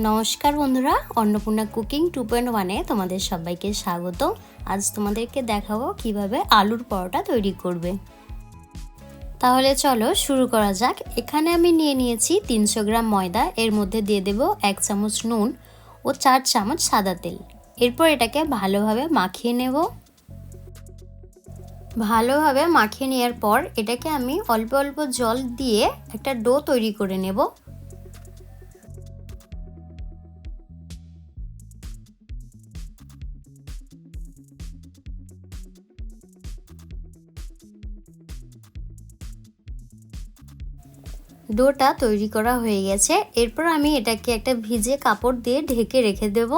নমস্কার বন্ধুরা, অন্নপূর্ণা কুকিং 2.1 তোমাদের সবাইকে স্বাগত। আজ তোমাদেরকে দেখাবো কিভাবে আলুর পরোটা তৈরি করবে। তাহলে চলো শুরু করা যাক। এখানে আমি নিয়ে নিয়েছি 300 গ্রাম ময়দা, এর মধ্যে দিয়ে দেব 1 চামচ নুন ও 4 চামচ সাদা তেল। এরপর এটাকে ভালোভাবে মাখিয়ে নেব। ভালোভাবে মাখিয়ে নেওয়ার পর এটাকে আমি অল্প অল্প জল দিয়ে একটা ডো তৈরি করে নেব। ডোটা তৈরি করা হয়ে গেছে। এরপর আমি এটাকে একটা ভিজে কাপড় দিয়ে ঢেকে রেখে দেব।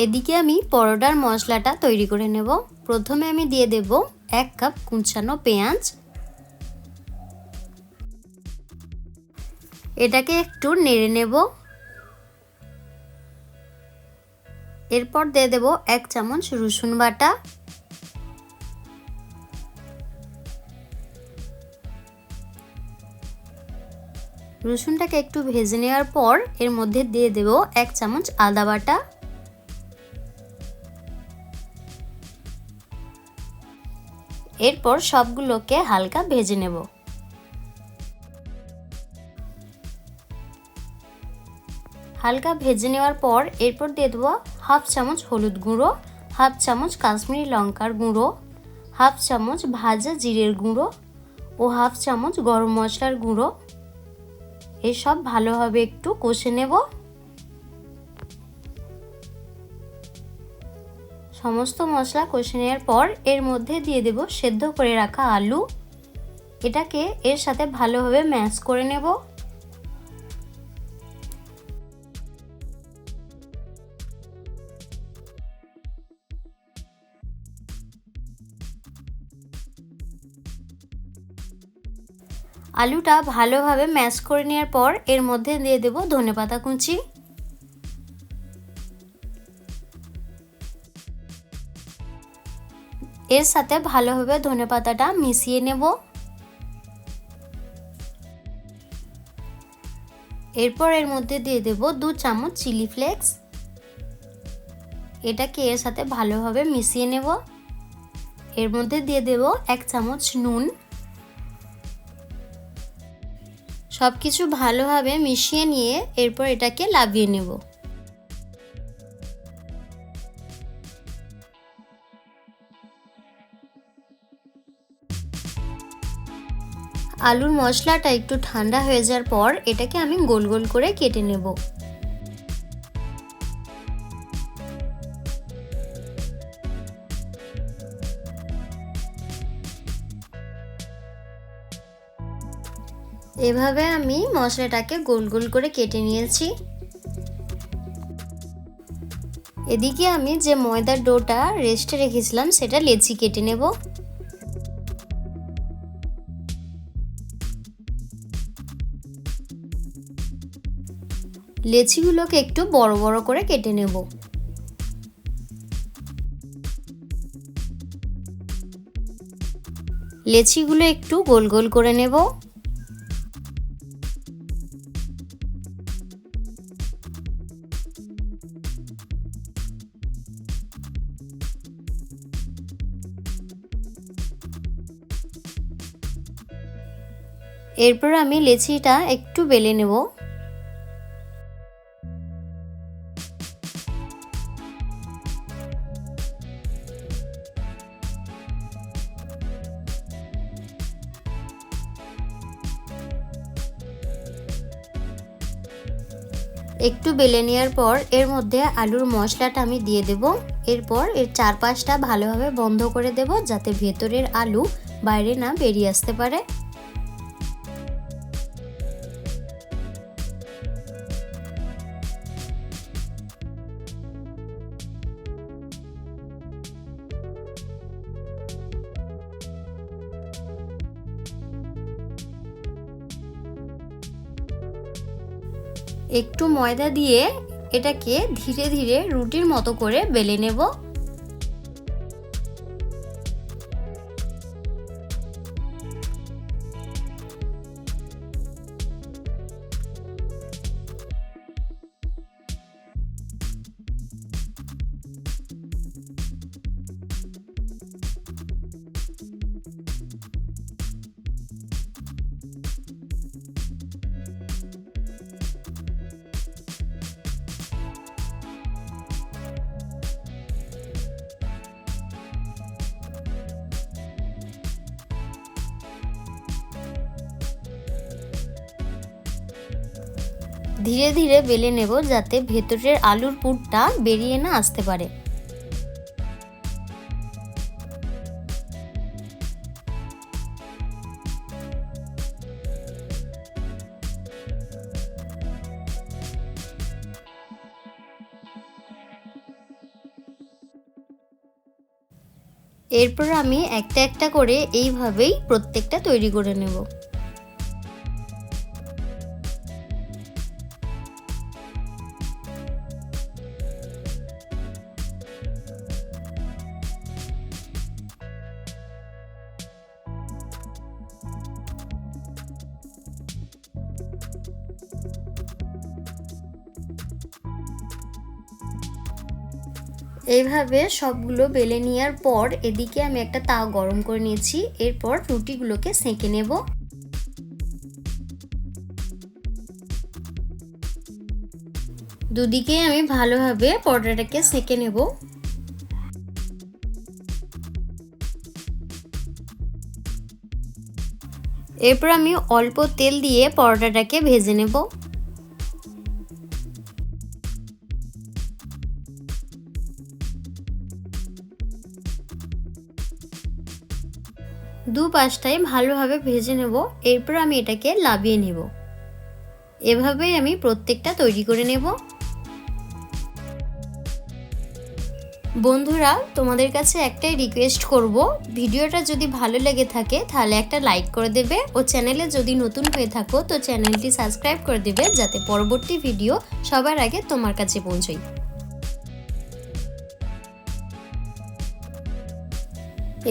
এদিকে আমি পরোটার মশলাটা তৈরি করে নেব। প্রথমে আমি দিয়ে দেব 1 কাপ কুচানো পেঁয়াজ। এটাকে একটু নেড়ে নেব। এরপর দিয়ে দেব 1 চামচ রসুন বাটা, রসুনটাকে একটু ভেজে নেওয়ার পর এর মধ্যে দিয়ে দেব 1 চামচ আদা বাটা, এরপর সবগুলোকে হালকা ভেজে নেব। হালকা ভেজে নেওয়ার পর এরপর দিয়ে দেব 1/2 চামচ হলুদ গুঁড়ো, 1/2 চামচ কাশ্মীরি লঙ্কার গুঁড়ো, 1/2 চামচ ভাজা জিরের গুঁড়ো ও 1/2 চামচ গরম মশলার গুঁড়ো। এসব ভালোভাবে একটু কষে নেব। সমস্ত মশলা কষে নেওয়ার পর এর মধ্যে দিয়ে দেব সেদ্ধ করে রাখা আলু। এটাকে এর সাথে ভালোভাবে ম্যাশ করে নেব। আলুটা ভালোভাবে ম্যাশ করে নেওয়ার পর এর মধ্যে দিয়ে দেব ধনেপাতা কুচি। এর সাথে ভালোভাবে ধনেপাতাটা মিশিয়ে নেব। এরপর এর মধ্যে দিয়ে দেব 2 চামচ চিলি ফ্লেক্স। এটাকে এর সাথে ভালোভাবে মিশিয়ে নেব। এর মধ্যে দিয়ে দেব 1 চামচ নুন। সবকিছু ভালোভাবে মিশিয়ে নিয়ে এরপর এটাকে লাগিয়ে নেব। আলুর মশলাটা একটু ঠান্ডা হয়ে যাওয়ার পর এটাকে আমি গোল গোল করে কেটে নেব। এভাবে আমি মশলাটাকে গোল গোল করে কেটে নিয়েছি। এদিকে আমি যে ময়দার ডোটা রেস্টে রেখেছিলাম সেটা লেচি কেটে নেব। লেচিগুলোকে একটু বড় বড় করে কেটে নেব। লেচিগুলো একটু গোল গোল করে নেব। এরপর আমি লেচিটা একটু বেলে নেব। একটু বেলে নেওয়ার পর এর মধ্যে আলুর মশলাটা আমি দিয়ে দেব। এরপর এর চারপাশটা ভালোভাবে বন্ধ করে দেব যাতে ভেতরের আলু বাইরে না বেরিয়ে আসতে পারে। একটু ময়দা দিয়ে এটাকে ধীরে ধীরে রুটির মতো করে বেলে নেব। ধীরে ধীরে বেলে নেব যাতে ভেতরের আলুর পুরটা বেরিয়ে না আসতে পারে। এরপর আমি একটা একটা করে এইভাবেই প্রত্যেকটা তৈরি করে নেব। এইভাবে সবগুলো বেলে নেওয়ার পর এদিকে আমি একটা তাওয়া গরম করে নিয়েছি। এরপর রুটিগুলোকে সেঁকে নেব। দুদিকে আমি ভালোভাবে পরোটাটাকে সেঁকে নেব। এরপর আমি অল্প তেল দিয়ে পরোটাটাকে ভেজে নেব। দু পাশটাই ভালোভাবে ভেজে নেব। এরপর আমি এটাকে লাবিয়ে নেব। এভাবেই আমি প্রত্যেকটা তৈরি করে নেব। বন্ধুরা, তোমাদের কাছে একটাই রিকোয়েস্ট করব, ভিডিওটা যদি ভালো লেগে থাকে তাহলে একটা লাইক করে দেবে ও চ্যানেলে যদি নতুন হয়ে থাকো তো চ্যানেলটি সাবস্ক্রাইব করে দেবে যাতে পরবর্তী ভিডিও সবার আগে তোমার কাছে পৌঁছায়।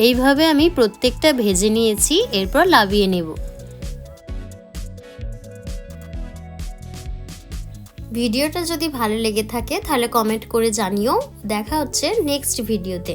এইভাবে আমি প্রত্যেকটা ভেজে নিয়েছি। এরপর লাবিয়ে নেব। ভিডিওটা যদি ভালো লেগে থাকে তাহলে কমেন্ট করে জানিও। দেখা হচ্ছে নেক্সট ভিডিওতে।